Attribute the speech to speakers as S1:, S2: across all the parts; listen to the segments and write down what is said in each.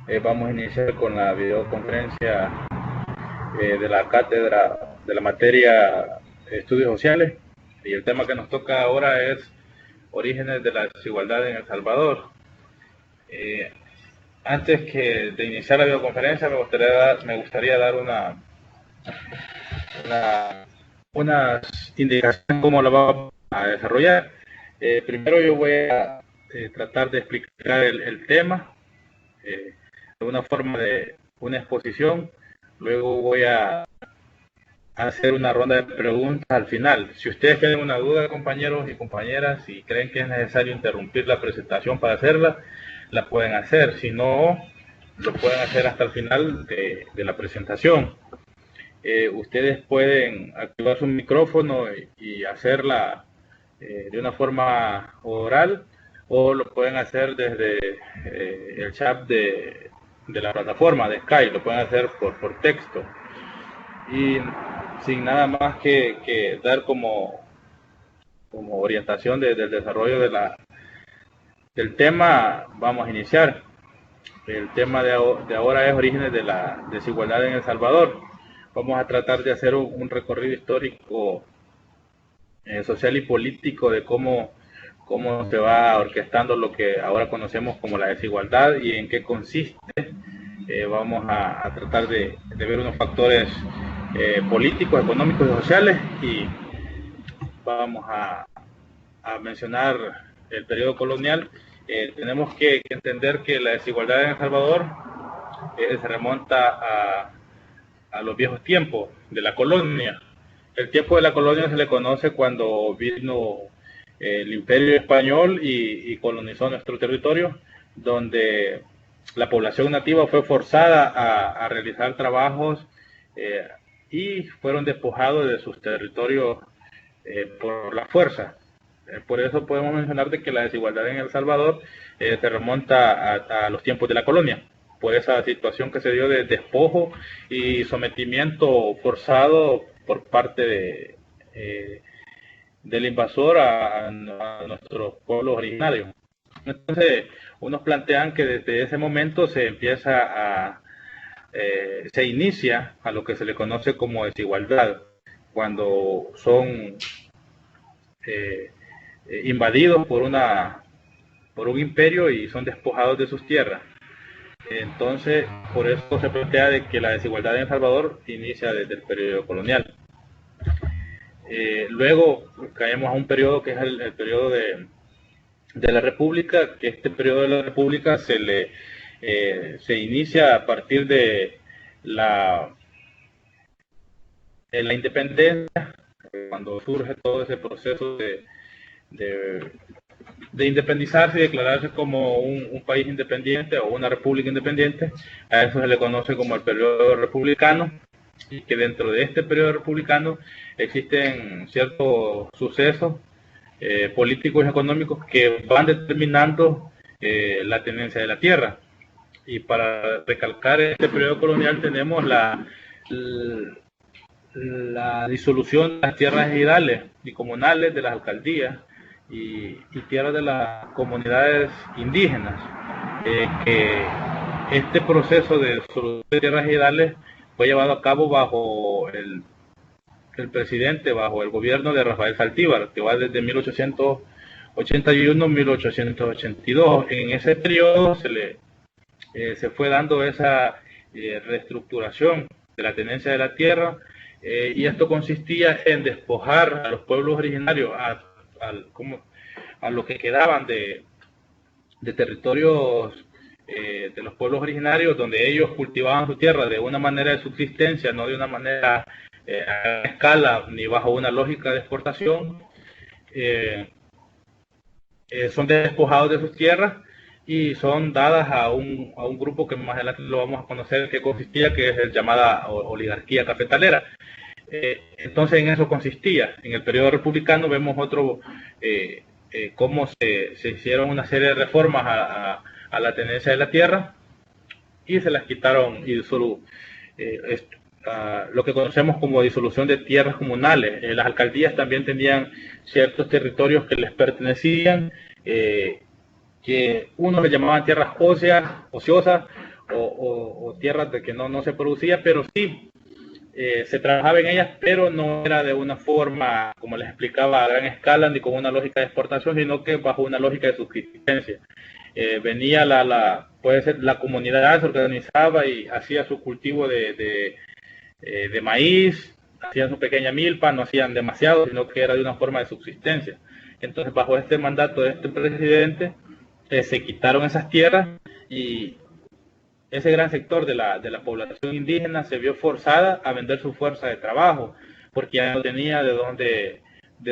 S1: Vamos a iniciar con la videoconferencia de la cátedra de la materia Estudios Sociales, y el tema que nos toca ahora es Orígenes de la Desigualdad en El Salvador. Eh, Antes de iniciar la videoconferencia me gustaría dar una, unas indicaciones de cómo la vamos a desarrollar. Primero yo voy a tratar de explicar el tema de una forma de una exposición. Luego voy a hacer una ronda de preguntas al final. Si ustedes tienen una duda, compañeros y compañeras, y creen que es necesario interrumpir la presentación para hacerla, la pueden hacer. Si no, lo pueden hacer hasta el final de la presentación. Ustedes pueden activar su micrófono y hacerla de una forma oral, o lo pueden hacer desde el chat de la plataforma de Skype, lo pueden hacer por texto. Y sin nada más que dar como orientación del desarrollo del tema, vamos a iniciar. El tema de ahora es Orígenes de la Desigualdad en El Salvador. Vamos a tratar de hacer un recorrido histórico, social y político de cómo se va orquestando lo que ahora conocemos como la desigualdad y en qué consiste. Vamos a tratar de ver unos factores políticos, económicos y sociales, y vamos a mencionar el periodo colonial. Tenemos que entender que la desigualdad en El Salvador se remonta a los viejos tiempos de la colonia. El tiempo de la colonia se le conoce cuando vino el Imperio Español y colonizó nuestro territorio, donde la población nativa fue forzada a realizar trabajos eh, y fueron despojados de sus territorios por la fuerza. Por eso podemos mencionar de que la desigualdad en El Salvador se remonta a los tiempos de la colonia, por esa situación que se dio de despojo y sometimiento forzado por parte del invasor a nuestros pueblos originarios. Entonces, unos plantean que desde ese momento se inicia a lo que se le conoce como desigualdad, cuando son eh, invadidos por un imperio y son despojados de sus tierras. Entonces, por eso se plantea de que la desigualdad en El Salvador inicia desde el periodo colonial. Luego caemos a un periodo que es el periodo de la República, que este periodo de la República se inicia a partir la, de la independencia, cuando surge todo ese proceso de, de independizarse y declararse como un país independiente o una república independiente. A eso se le conoce como el periodo republicano, y que dentro de este periodo republicano existen ciertos sucesos políticos y económicos que van determinando la tenencia de la tierra. Y para recalcar este periodo colonial tenemos la disolución de las tierras ejidales y comunales de las alcaldías y tierras de las comunidades indígenas, que este proceso de disolución de tierras ejidales fue llevado a cabo bajo el presidente, bajo el gobierno de Rafael Saltívar, que va desde 1881 a 1882. En ese periodo se fue dando esa reestructuración de la tenencia de la tierra, y esto consistía en despojar a los pueblos originarios, a lo que quedaban de territorios de los pueblos originarios, donde ellos cultivaban su tierra de una manera de subsistencia, no de una manera a escala ni bajo una lógica de exportación. eh, Son despojados de sus tierras y son dadas a un grupo que más adelante lo vamos a conocer, que consistía, que es el llamada oligarquía cafetalera. Entonces en eso consistía. En el periodo republicano vemos cómo se hicieron una serie de reformas a la tenencia de la tierra, y se las quitaron, y solo lo que conocemos como disolución de tierras comunales. Las alcaldías también tenían ciertos territorios que les pertenecían, que unos le llamaban tierras ociosas, o tierras de que no se producía, pero sí se trabajaba en ellas, pero no era de una forma, como les explicaba, a gran escala ni con una lógica de exportación, sino que bajo una lógica de subsistencia. Venía puede ser la comunidad, se organizaba y hacía su cultivo de maíz, hacían su pequeña milpa, no hacían demasiado, sino que era de una forma de subsistencia. Entonces, bajo este mandato de este presidente, se quitaron esas tierras y ese gran sector de la población indígena se vio forzada a vender su fuerza de trabajo, porque ya no tenía de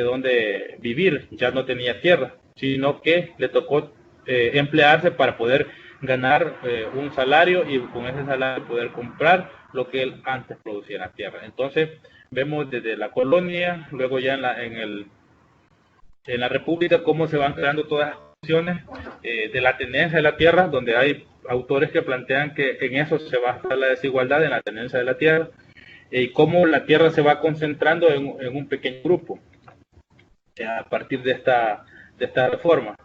S1: dónde vivir, ya no tenía tierra, sino que le tocó emplearse para poder ganar un salario y con ese salario poder comprar lo que él antes producía en la tierra. Entonces vemos desde la colonia, luego ya en la República, cómo se van creando todas las cuestiones de la tenencia de la tierra, donde hay autores que plantean que en eso se basa la desigualdad, en la tenencia de la tierra, y cómo la tierra se va concentrando en un pequeño grupo a partir de esta reforma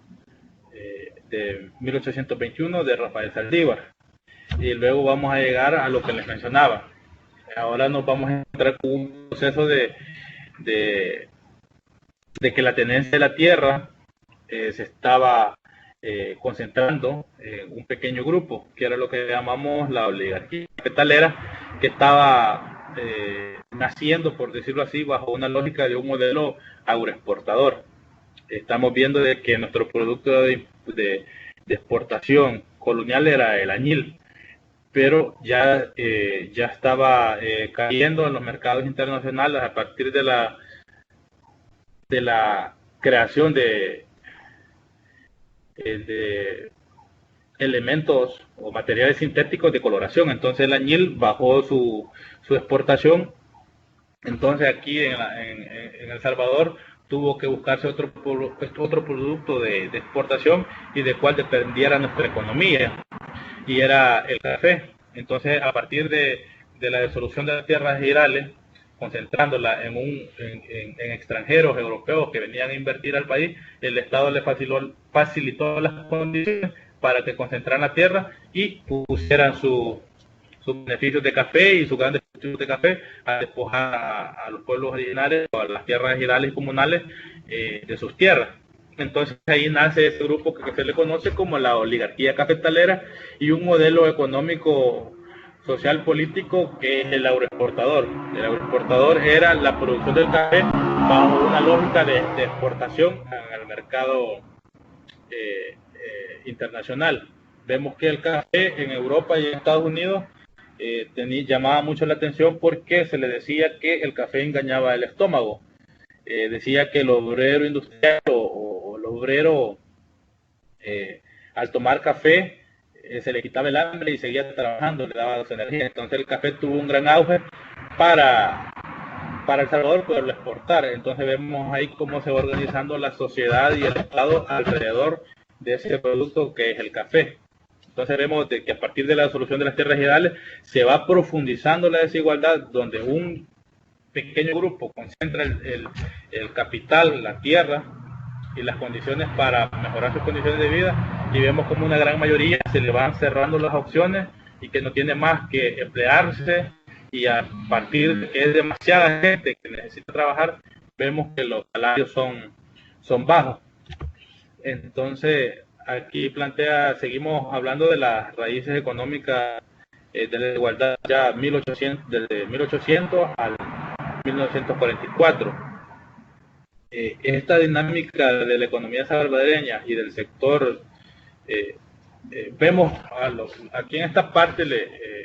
S1: de 1821 de Rafael Saldívar. Y luego vamos a llegar a lo que les mencionaba. Ahora nos vamos a entrar con un proceso de que la tenencia de la tierra se estaba concentrando en un pequeño grupo, que era lo que llamamos la oligarquía capitalera, que estaba naciendo, por decirlo así, bajo una lógica de un modelo agroexportador. Estamos viendo de que nuestro producto de exportación colonial era el añil, pero ya estaba cayendo en los mercados internacionales a partir de la creación de elementos o materiales sintéticos de coloración. Entonces el añil bajó su exportación. Entonces aquí en El Salvador tuvo que buscarse otro producto de exportación y de cual dependiera nuestra economía, y era el café. Entonces, a partir de la disolución de las tierras girales, concentrándola en extranjeros europeos que venían a invertir al país, el Estado le facilitó las condiciones para que concentraran la tierra y pusieran sus beneficios de café y sus grandes beneficios de café a despojar a los pueblos originarios o a las tierras girales y comunales de sus tierras. Entonces ahí nace ese grupo que se le conoce como la oligarquía cafetalera y un modelo económico social político que es el agroexportador. El agroexportador era la producción del café bajo una lógica de exportación al mercado internacional. Vemos que el café en Europa y en Estados Unidos llamaba mucho la atención porque se le decía que el café engañaba el estómago. Decía que el obrero industrial o el obrero al tomar café se le quitaba el hambre y seguía trabajando, le daba su energía. Entonces el café tuvo un gran auge para El Salvador poderlo exportar. Entonces vemos ahí cómo se va organizando la sociedad y el Estado alrededor de ese producto que es el café. Entonces vemos de que a partir de la solución de las tierras girales se va profundizando la desigualdad, donde un pequeño grupo concentra el capital, la tierra y las condiciones para mejorar sus condiciones de vida, y vemos como una gran mayoría se le van cerrando las opciones y que no tiene más que emplearse, y a partir de que es demasiada gente que necesita trabajar, vemos que los salarios son bajos. Entonces aquí seguimos hablando de las raíces económicas de la desigualdad ya desde 1800 al 1944. Esta dinámica de la economía salvadoreña y del sector, vemos aquí en esta parte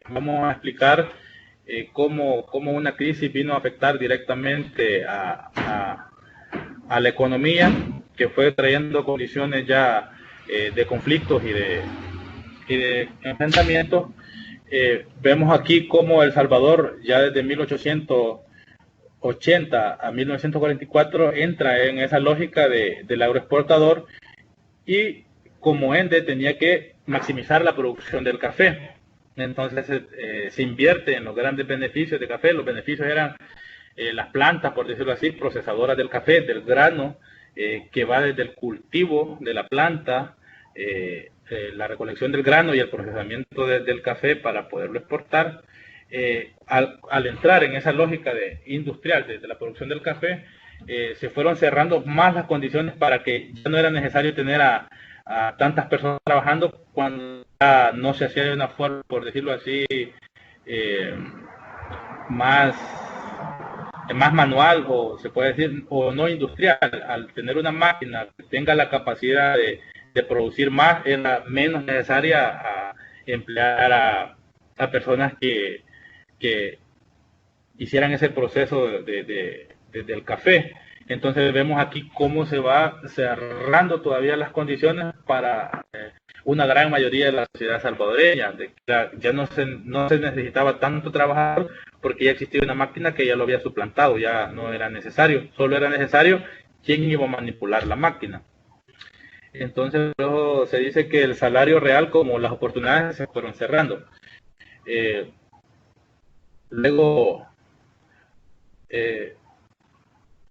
S1: vamos a explicar cómo una crisis vino a afectar directamente a la economía, que fue trayendo condiciones ya de conflictos y de enfrentamientos. Vemos aquí cómo El Salvador ya desde 1880 a 1944 entra en esa lógica del agroexportador, y como ende tenía que maximizar la producción del café. Entonces se invierte en los grandes beneficios de café. Los beneficios eran las plantas, por decirlo así, procesadoras del café, del grano, que va desde el cultivo de la planta la recolección del grano y el procesamiento del café para poderlo exportar. Al entrar en esa lógica industrial de la producción del café, se fueron cerrando más las condiciones para que ya no era necesario tener a tantas personas trabajando cuando ya no se hacía de una forma, por decirlo así, eh, más, más manual, o se puede decir, o no industrial. Al tener una máquina que tenga la capacidad de producir más, era menos necesaria emplear a personas que hicieran ese proceso del café. Entonces vemos aquí cómo se va cerrando todavía las condiciones para una gran mayoría de la sociedad salvadoreña. Ya no se necesitaba tanto trabajar porque ya existía una máquina que ya lo había suplantado, ya no era necesario, solo era necesario quién iba a manipular la máquina. Entonces luego se dice que el salario real, como las oportunidades, se fueron cerrando. Luego,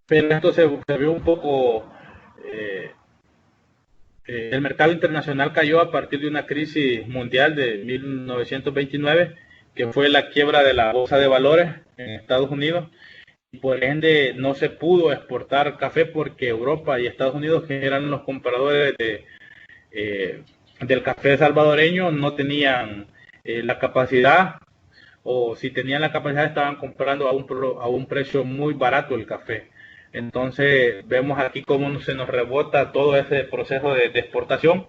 S1: pero esto se vio un poco, el mercado internacional cayó a partir de una crisis mundial de 1929, que fue la quiebra de la bolsa de valores en Estados Unidos, y por ende no se pudo exportar café porque Europa y Estados Unidos, que eran los compradores del café salvadoreño, no tenían la capacidad, o si tenían la capacidad estaban comprando a un precio muy barato el café. Entonces vemos aquí cómo se nos rebota todo ese proceso de exportación,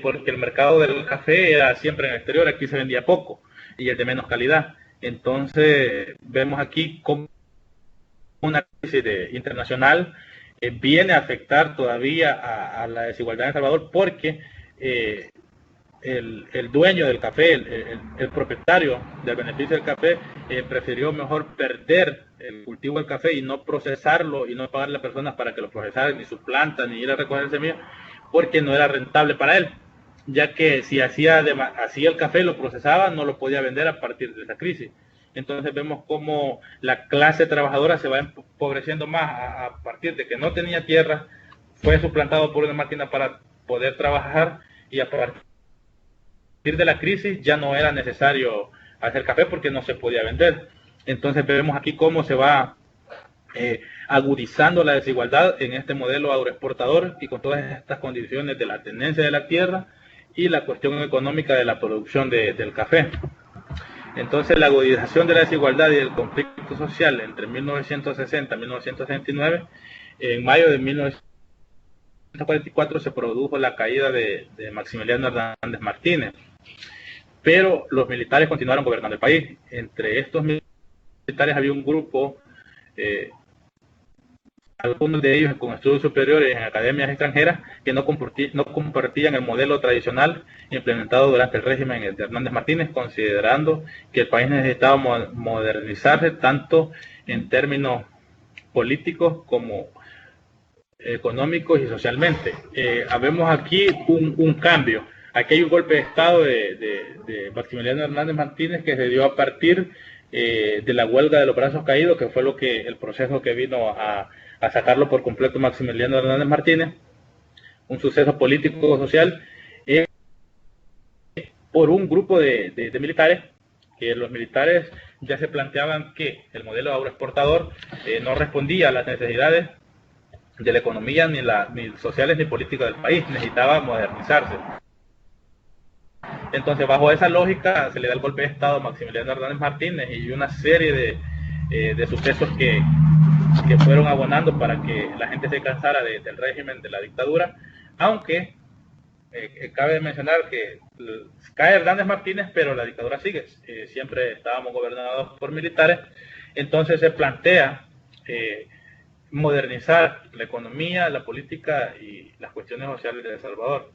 S1: porque el mercado del café era siempre en el exterior, aquí se vendía poco y es de menos calidad. Entonces vemos aquí cómo una crisis internacional viene a afectar todavía a la desigualdad en El Salvador, porque el dueño del café, el propietario del beneficio del café, prefirió mejor perder el cultivo del café y no procesarlo y no pagarle a personas para que lo procesaran, ni sus plantas, ni ir a recoger semillas, porque no era rentable para él, ya que si hacía el café, lo procesaba, no lo podía vender a partir de esa crisis. Entonces vemos cómo la clase trabajadora se va empobreciendo más a partir de que no tenía tierra, fue suplantado por una máquina para poder trabajar, y a partir de la crisis ya no era necesario hacer café porque no se podía vender. Entonces vemos aquí cómo se va agudizando la desigualdad en este modelo agroexportador, y con todas estas condiciones de la tenencia de la tierra y la cuestión económica de la producción del café. Entonces la agudización de la desigualdad y el conflicto social entre 1960 y 1969, en mayo de 1944 se produjo la caída de Maximiliano Hernández Martínez, pero los militares continuaron gobernando el país. Entre estos militares había un grupo, algunos de ellos con estudios superiores en academias extranjeras, que no compartían el modelo tradicional implementado durante el régimen de Hernández Martínez, considerando que el país necesitaba modernizarse tanto en términos políticos como económicos y socialmente. Habemos aquí un cambio. Aquí hay un golpe de Estado de Maximiliano Hernández Martínez que se dio a partir de la huelga de los brazos caídos, que fue el proceso que vino a sacarlo por completo Maximiliano Hernández Martínez, un suceso político social, por un grupo de militares, que los militares ya se planteaban que el modelo agroexportador no respondía a las necesidades de la economía, ni sociales ni políticas del país, necesitaba modernizarse. Entonces, bajo esa lógica, se le da el golpe de Estado a Maximiliano Hernández Martínez, y una serie de sucesos que fueron abonando para que la gente se cansara del régimen de la dictadura, aunque cabe mencionar que cae Hernández Martínez, pero la dictadura sigue. Siempre estábamos gobernados por militares. Entonces se plantea modernizar la economía, la política y las cuestiones sociales de El Salvador.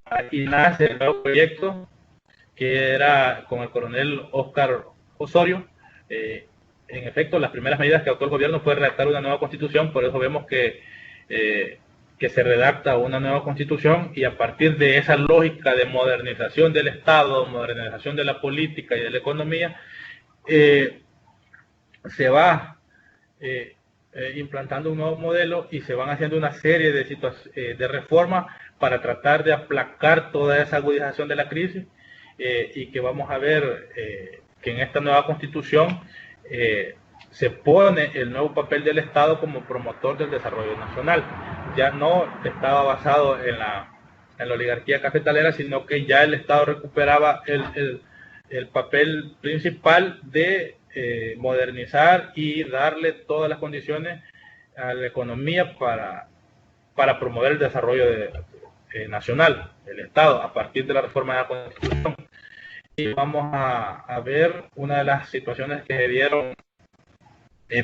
S1: Aquí nace el nuevo proyecto, que era con el coronel Óscar Osorio. En efecto, las primeras medidas que adoptó el gobierno fue redactar una nueva constitución. Por eso vemos que se redacta una nueva constitución, y a partir de esa lógica de modernización del Estado, modernización de la política y de la economía, se va implantando un nuevo modelo y se van haciendo una serie de reformas para tratar de aplacar toda esa agudización de la crisis, y que vamos a ver que en esta nueva constitución se pone el nuevo papel del Estado como promotor del desarrollo nacional. Ya no estaba basado en la oligarquía cafetalera, sino que ya el Estado recuperaba el papel principal de modernizar y darle todas las condiciones a la economía para promover el desarrollo nacional, el Estado, a partir de la reforma de la Constitución. Y vamos a ver una de las situaciones que se dieron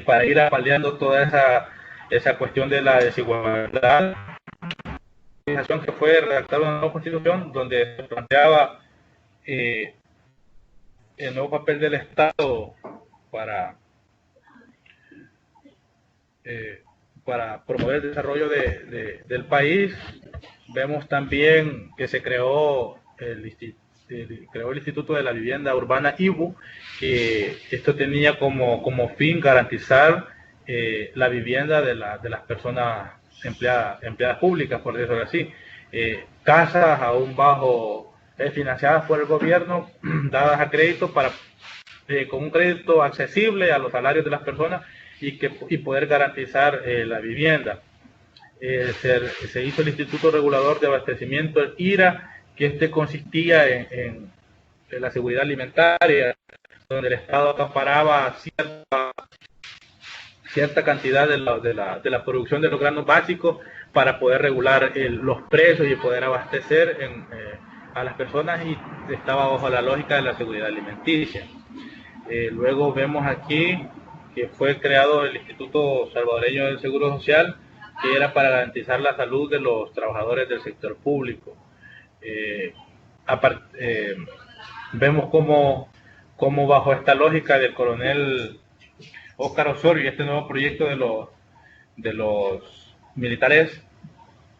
S1: para ir paliando toda esa cuestión de la desigualdad, que fue redactar una nueva constitución donde se planteaba el nuevo papel del Estado para promover el desarrollo del país. Vemos también que se creó el Instituto de la Vivienda Urbana IVU, que esto tenía como fin garantizar la vivienda de las personas empleadas públicas, por decirlo así. Casas aún financiadas por el gobierno, dadas a crédito con un crédito accesible a los salarios de las personas y poder garantizar la vivienda. Se hizo el Instituto Regulador de Abastecimiento, el IRA, que consistía en la seguridad alimentaria, donde el Estado acaparaba cierta cantidad de la producción de los granos básicos para poder regular los precios y poder abastecer a las personas, y estaba bajo la lógica de la seguridad alimenticia. Luego vemos aquí que fue creado el Instituto Salvadoreño del Seguro Social, que era para garantizar la salud de los trabajadores del sector público. Vemos cómo bajo esta lógica del coronel Óscar Osorio y este nuevo proyecto de los militares,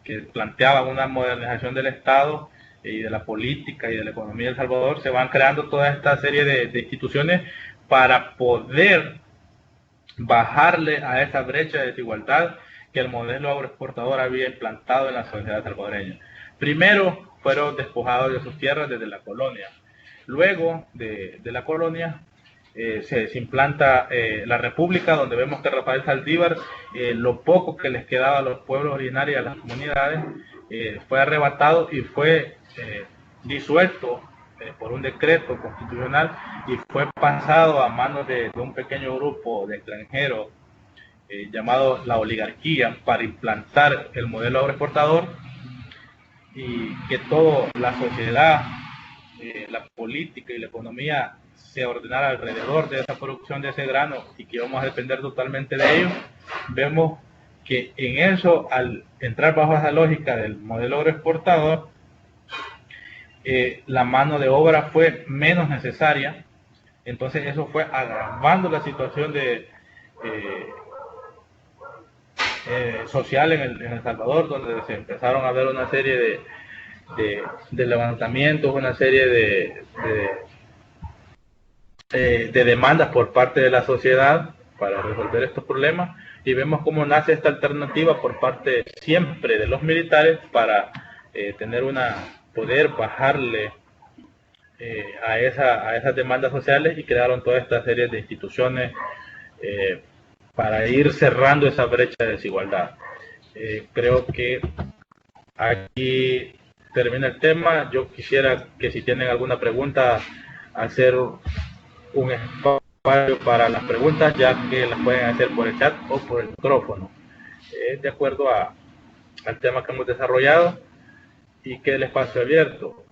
S1: que planteaban una modernización del Estado y de la política y de la economía de El Salvador, se van creando toda esta serie de instituciones para poder bajarle a esa brecha de desigualdad que el modelo agroexportador había implantado en la sociedad salvadoreña. Primero fueron despojados de sus tierras desde la colonia. Luego de la colonia se implanta la república, donde vemos que Rafael Saldívar, lo poco que les quedaba a los pueblos originarios y a las comunidades, fue arrebatado y fue disuelto por un decreto constitucional, y fue pasado a manos de un pequeño grupo de extranjeros llamado la oligarquía, para implantar el modelo agroexportador, y que toda la sociedad, la política y la economía se ordenara alrededor de esa producción de ese grano, y que íbamos a depender totalmente de ello. Vemos que en eso, al entrar bajo esa lógica del modelo agroexportador, la mano de obra fue menos necesaria. Entonces eso fue agravando la situación social en El Salvador, donde se empezaron a ver una serie de levantamientos, una serie de demandas por parte de la sociedad para resolver estos problemas, y vemos cómo nace esta alternativa por parte siempre de los militares para poder bajarle a esas demandas sociales, y crearon toda esta serie de instituciones para ir cerrando esa brecha de desigualdad. Creo que aquí termina el tema. Yo quisiera que, si tienen alguna pregunta, hacer un espacio para las preguntas, ya que las pueden hacer por el chat o por el micrófono, de acuerdo al tema que hemos desarrollado, y que el espacio abierto.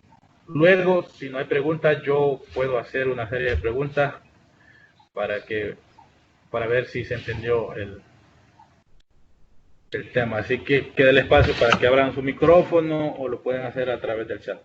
S1: Luego, si no hay preguntas, yo puedo hacer una serie de preguntas para ver si se entendió el tema. Así que queda el espacio para que abran su micrófono, o lo pueden hacer a través del chat.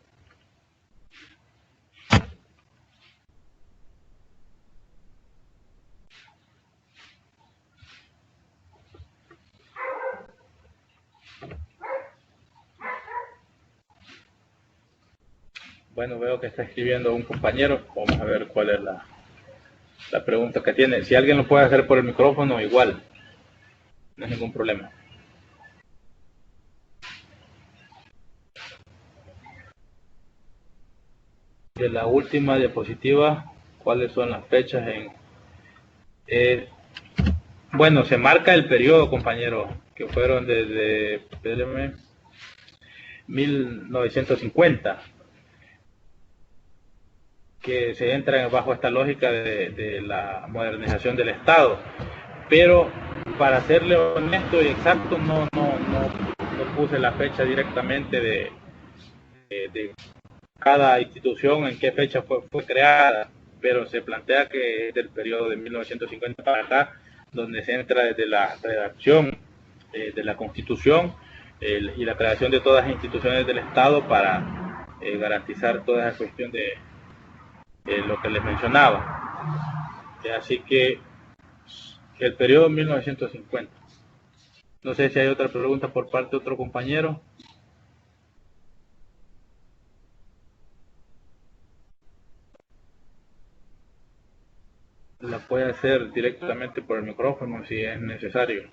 S1: Bueno, veo que está escribiendo un compañero. Vamos a ver cuál es la pregunta que tiene. Si alguien lo puede hacer por el micrófono, igual. no es ningún problema. De la última diapositiva, ¿cuáles son las fechas en...? Eh, bueno, se marca el periodo, compañero, que fueron desde 1950, que se entra bajo esta lógica de la modernización del Estado. Pero para serle honesto y exacto, no puse la fecha directamente de cada institución en qué fecha fue creada, pero se plantea que es del periodo de 1950 para acá, donde se entra desde la redacción de la Constitución y la creación de todas las instituciones del Estado para garantizar toda esa cuestión de lo que les mencionaba. Así que el periodo 1950. No sé si hay otra pregunta por parte de otro compañero. La puede hacer directamente por el micrófono si es necesario.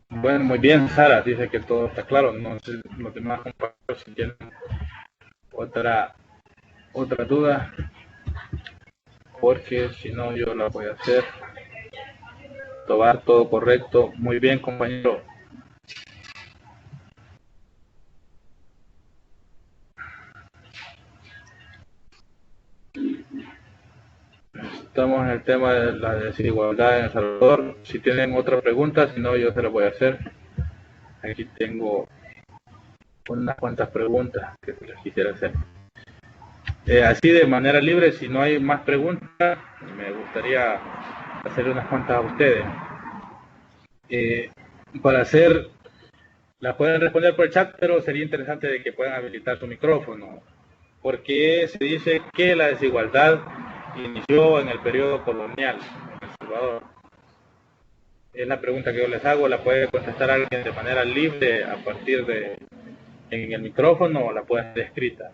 S1: Bueno, muy bien, Sara, dice que todo está claro. No sé los demás compañeros si tienen otra duda, porque si no yo la voy a hacer. Todo correcto. Muy bien, compañero. Estamos en el tema de la desigualdad en El Salvador. Si tienen otra pregunta, si no yo se la voy a hacer. Aquí tengo unas cuantas preguntas que les quisiera hacer. Así de manera libre, si no hay más preguntas, me gustaría hacer unas cuantas a ustedes. Para hacer, las pueden responder por el chat, pero sería interesante de que puedan habilitar su micrófono. Porque se dice que la desigualdad inició en el periodo colonial en El Salvador. Es la pregunta que yo les hago, la puede contestar alguien de manera libre a partir de en el micrófono o la puede hacer escrita.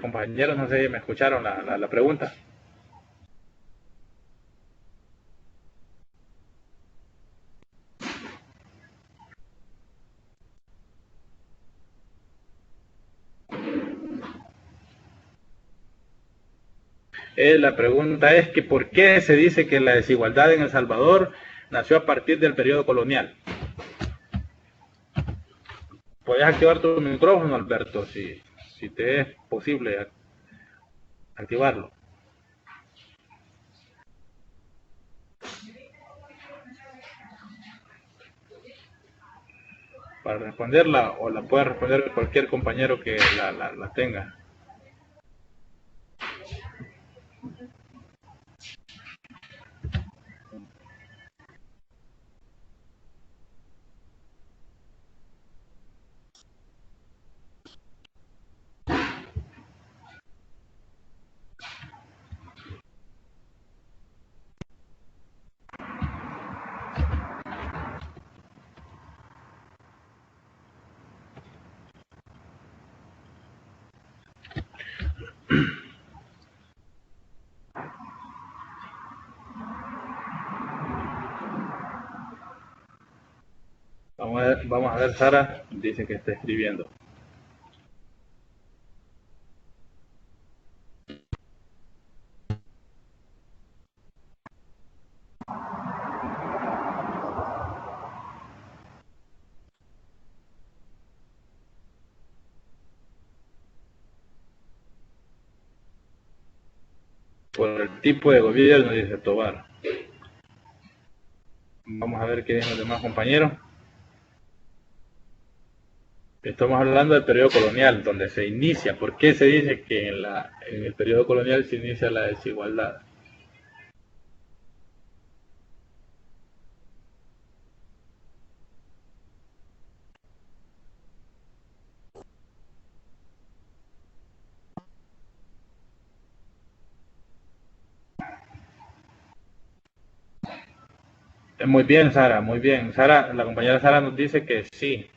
S1: Compañeros, no sé si me escucharon la pregunta. La pregunta es que ¿por qué se dice que la desigualdad en El Salvador nació a partir del periodo colonial? Puedes activar tu micrófono, Alberto, si te es posible activarlo. Para responderla, o la puede responder cualquier compañero que la tenga. Vamos a ver, Sara dice que está escribiendo. Por el tipo de gobierno, dice Tobar. Vamos a ver qué dicen los demás compañeros. Estamos hablando del periodo colonial, donde se inicia. ¿Por qué se dice que en el periodo colonial se inicia la desigualdad? Muy bien, Sara, muy bien. Sara, la compañera Sara nos dice que sí.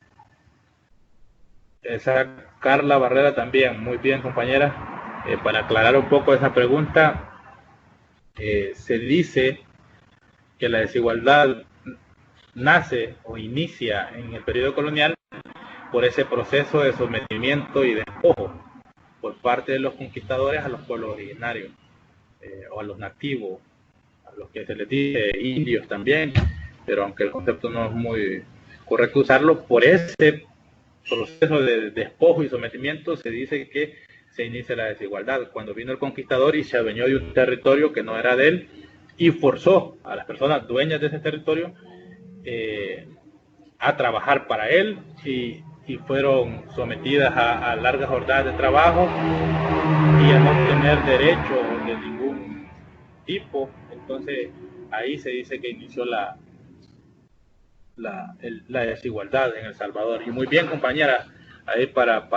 S1: Esa Carla Barrera también, muy bien, compañera. Para aclarar un poco esa pregunta, se dice que la desigualdad nace o inicia en el periodo colonial por ese proceso de sometimiento y despojo por parte de los conquistadores a los pueblos originarios, o a los nativos, a los que se les dice indios también, pero aunque el concepto no es muy correcto usarlo, por ese proceso de despojo y sometimiento se dice que se inicia la desigualdad. Cuando vino el conquistador y se adueñó de un territorio que no era de él y forzó a las personas dueñas de ese territorio a trabajar para él y fueron sometidas a largas jornadas de trabajo y a no tener derecho de ningún tipo. Entonces ahí se dice que inició la desigualdad en El Salvador. Y muy bien, compañera, ahí para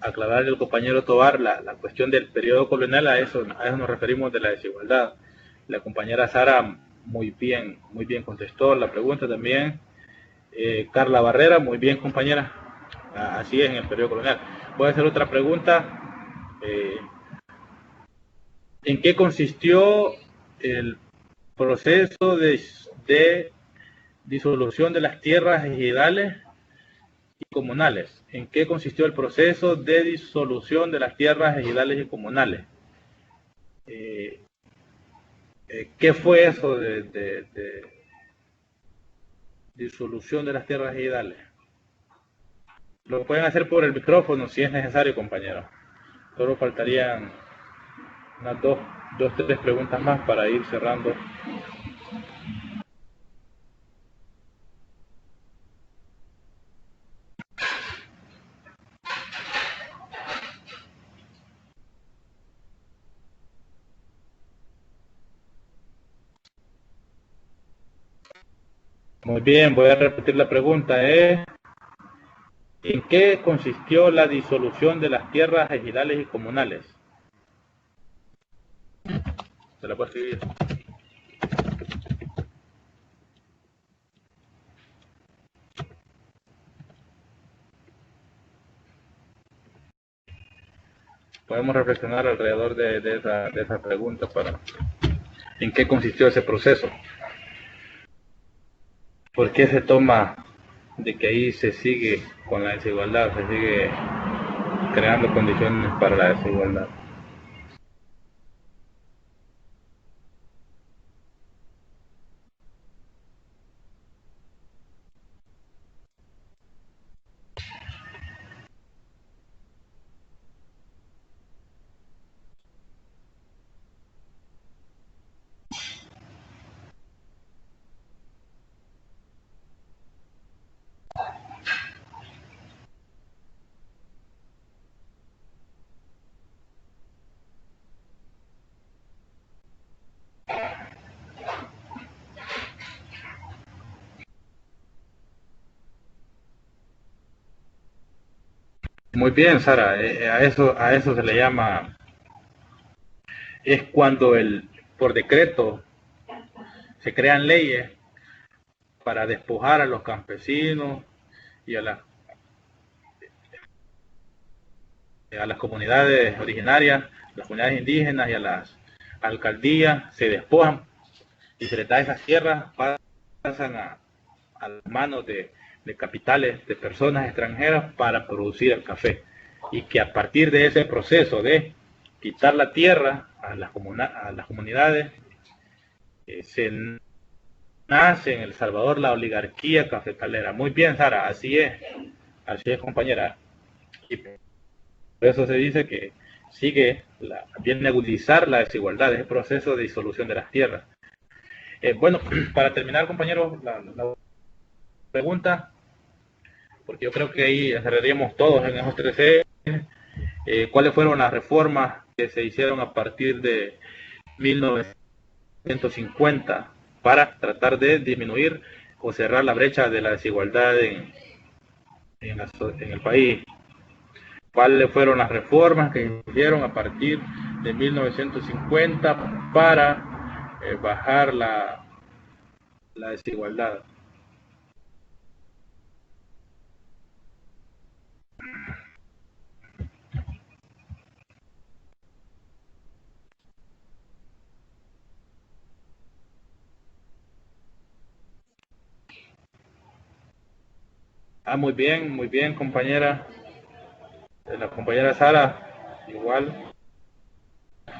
S1: aclararle al compañero Tobar la cuestión del periodo colonial, a eso nos referimos de la desigualdad. La compañera Sara muy bien contestó la pregunta también. Carla Barrera, muy bien, compañera. Así es en el periodo colonial. Voy a hacer otra pregunta. ¿En qué consistió el proceso de disolución de las tierras ejidales y comunales? ¿En qué consistió el proceso de disolución de las tierras ejidales y comunales? ¿Qué fue eso de disolución de las tierras ejidales? Lo pueden hacer por el micrófono si es necesario, compañero. Solo faltarían unas tres preguntas más para ir cerrando. Muy bien, voy a repetir la pregunta. ¿En qué consistió la disolución de las tierras ejidales y comunales? Se la puedo escribir. Podemos reflexionar alrededor de esa pregunta para en qué consistió ese proceso. ¿Por qué se toma de que ahí se sigue con la desigualdad, se sigue creando condiciones para la desigualdad? Muy bien, Sara, a eso se le llama, es cuando por decreto se crean leyes para despojar a los campesinos y a las comunidades originarias, las comunidades indígenas y a las alcaldías, se despojan y se les da esas tierras, pasan a las manos de capitales, de personas extranjeras para producir el café. Y que a partir de ese proceso de quitar la tierra a las comunidades, se nace en El Salvador la oligarquía cafetalera. Muy bien, Sara, así es, compañera. Y por eso se dice que viene a agudizar la desigualdad, ese proceso de disolución de las tierras. Bueno, para terminar, compañeros, la pregunta, porque yo creo que ahí cerraríamos todos en esos tres ejes. ¿Cuáles fueron las reformas que se hicieron a partir de 1950 para tratar de disminuir o cerrar la brecha de la desigualdad en el país? ¿Cuáles fueron las reformas que se hicieron a partir de 1950 para bajar la desigualdad. Muy bien, compañera. La compañera Sara, igual,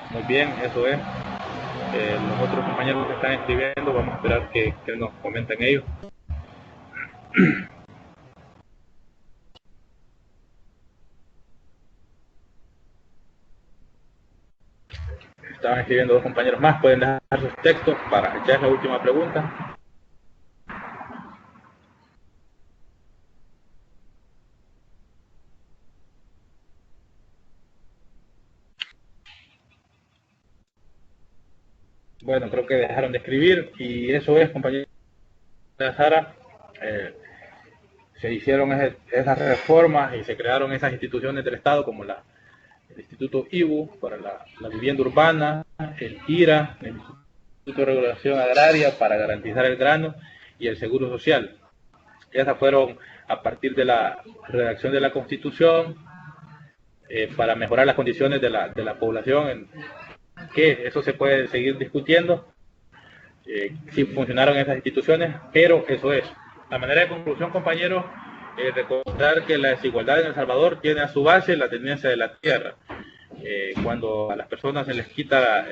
S1: muy bien, eso es. Los otros compañeros que están escribiendo, vamos a esperar que nos comenten ellos. Estaban escribiendo dos compañeros más, pueden dejar sus textos para ya es la última pregunta. Bueno, creo que dejaron de escribir y eso es, compañera Sara. Eh, Se hicieron esas reformas y se crearon esas instituciones del Estado como el Instituto IBU para la vivienda urbana, el IRA, el Instituto de Regulación Agraria para garantizar el grano y el Seguro Social. Esas fueron a partir de la redacción de la Constitución para mejorar las condiciones de la población, que eso se puede seguir discutiendo si funcionaron esas instituciones, pero eso es. La manera de conclusión, compañeros, recordar que la desigualdad en El Salvador tiene a su base la tendencia de la tierra. Cuando a las personas se les quita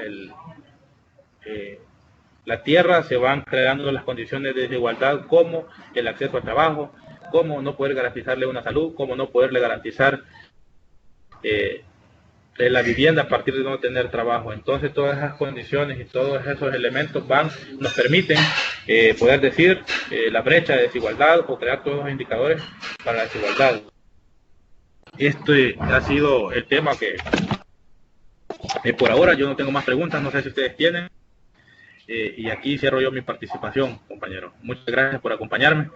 S1: la tierra, se van creando las condiciones de desigualdad como el acceso al trabajo, como no poder garantizarle una salud, como no poderle garantizar eh, la vivienda a partir de no tener trabajo. Entonces todas esas condiciones y todos esos elementos nos permiten poder decir la brecha de desigualdad o crear todos los indicadores para la desigualdad. Este ha sido el tema que por ahora yo no tengo más preguntas, no sé si ustedes tienen. Y aquí cierro yo mi participación, compañeros. Muchas gracias por acompañarme.